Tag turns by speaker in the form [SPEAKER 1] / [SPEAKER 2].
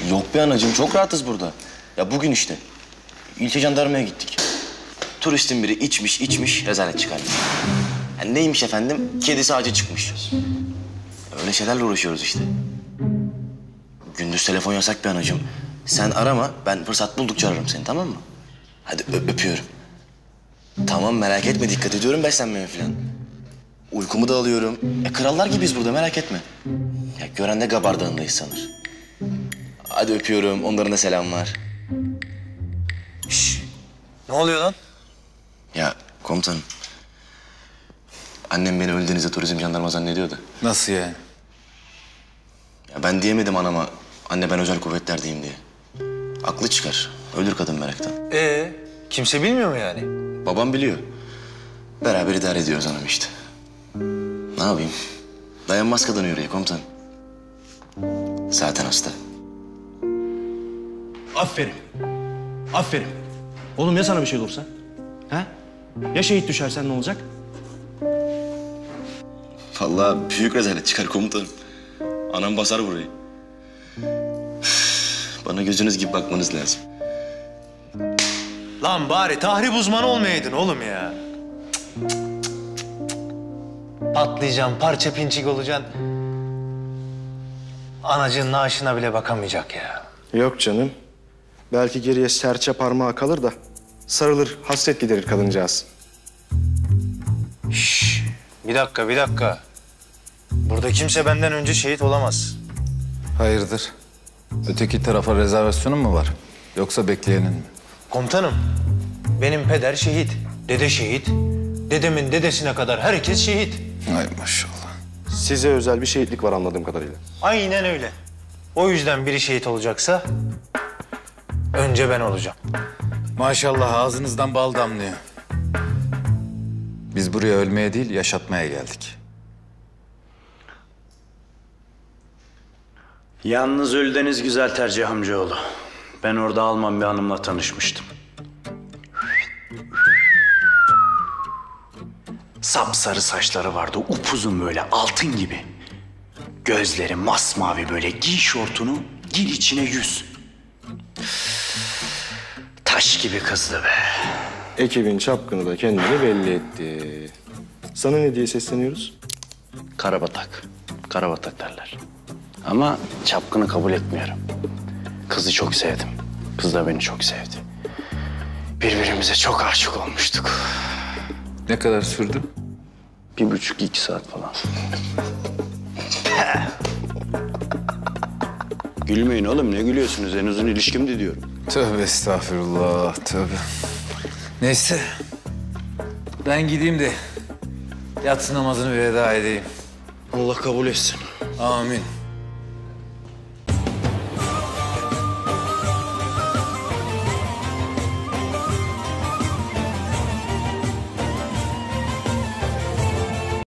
[SPEAKER 1] Yok be anacığım, çok rahatız burada. Ya bugün işte ilçe jandarmaya gittik. Turistin biri içmiş rezalet çıkarmış. Yani neymiş efendim? Kedisi ağaca çıkmış. Öyle şeylerle uğraşıyoruz işte. Gündüz telefon yasak be anacığım. Sen arama, ben fırsat buldukça ararım seni, tamam mı? Hadi öpüyorum. Tamam, merak etme, dikkat ediyorum beslenmeme falan. Uykumu da alıyorum. Krallar gibiyiz burada, merak etme. Ya gören de Gabar Dağı'ndayız sanır. Hadi öpüyorum, onların da selam var.
[SPEAKER 2] Şşş, ne oluyor lan?
[SPEAKER 1] Ya komutanım, annem beni Ölüdeniz'de turizm jandarma zannediyordu.
[SPEAKER 3] Nasıl yani?
[SPEAKER 1] Ya ben diyemedim anama, anne ben özel kuvvetlerdeyim diye. Aklı çıkar, ölür kadın meraktan.
[SPEAKER 2] Kimse bilmiyor mu yani?
[SPEAKER 1] Babam biliyor. Beraber idare ediyoruz hanım işte. Ne yapayım? Dayanmaz kadın yüreği komutanım. Zaten hasta.
[SPEAKER 4] Aferin. Aferin. Oğlum ya sana bir şey olursa? Ha? Ya şehit düşersen ne olacak?
[SPEAKER 1] Vallahi büyük rezalet çıkar komutanım. Anam basar burayı. Bana gözünüz gibi bakmanız lazım.
[SPEAKER 2] Lan bari tahrip uzmanı olmayaydın oğlum ya. Patlayacaksın, parça pinçik olacaksın. Anacığın naaşına bile bakamayacak ya.
[SPEAKER 5] Yok canım. Belki geriye serçe parmağı kalır da sarılır, hasret giderir kadıncağız.
[SPEAKER 2] Şşş, bir dakika. Burada kimse benden önce şehit olamaz.
[SPEAKER 3] Hayırdır? Öteki tarafa rezervasyonun mu var? Yoksa bekleyenin mi?
[SPEAKER 2] Komutanım, benim peder şehit, dede şehit. Dedemin dedesine kadar herkes şehit.
[SPEAKER 3] Ay maşallah.
[SPEAKER 5] Size özel bir şehitlik var anladığım kadarıyla.
[SPEAKER 2] Aynen öyle. O yüzden biri şehit olacaksa önce ben olacağım.
[SPEAKER 3] Maşallah ağzınızdan bal damlıyor. Biz buraya ölmeye değil, yaşatmaya geldik.
[SPEAKER 6] Yalnız Ölüdeniz güzel tercih amcaoğlu. Ben orada Alman bir hanımla tanışmıştım. Sapsarı saçları vardı, upuzun böyle altın gibi. Gözleri masmavi böyle, giy şortunu, gir içine yüz. Taş gibi kızdı be.
[SPEAKER 5] Ekibin çapkını da kendini belli etti. Sana ne diye sesleniyoruz?
[SPEAKER 6] Karabatak, karabatak derler. Ama çapkını kabul etmiyorum. Kızı çok sevdim. Kız da beni çok sevdi. Birbirimize çok aşık olmuştuk.
[SPEAKER 3] Ne kadar sürdü?
[SPEAKER 6] 1,5-2 saat falan. Gülmeyin oğlum, ne gülüyorsunuz? En uzun ilişkimdi diyorum.
[SPEAKER 3] Tövbe estağfurullah, tövbe. Neyse, ben gideyim de yatsı namazını bir veda edeyim.
[SPEAKER 1] Allah kabul etsin.
[SPEAKER 3] Amin.